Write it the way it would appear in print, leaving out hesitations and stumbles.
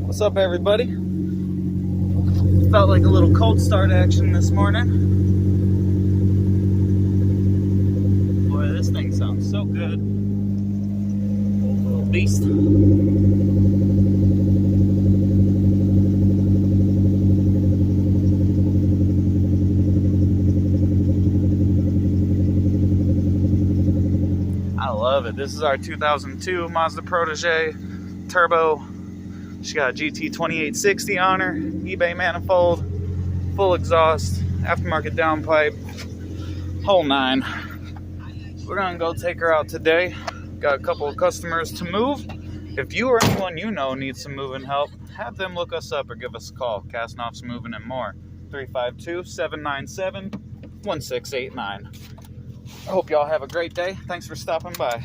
What's up, everybody? Felt like a little cold start action this morning. Boy, this thing sounds so good. Old little beast. I love it. This is our 2002 Mazda Protege Turbo. She got a GT 2860 on her, eBay manifold, full exhaust, aftermarket downpipe, whole nine. We're gonna go take her out today. Got a couple of customers to move. If you or anyone you know needs some moving help, have them look us up or give us a call. Kassnoff's Moving and More, 352-797-1689. I hope y'all have a great day. Thanks for stopping by.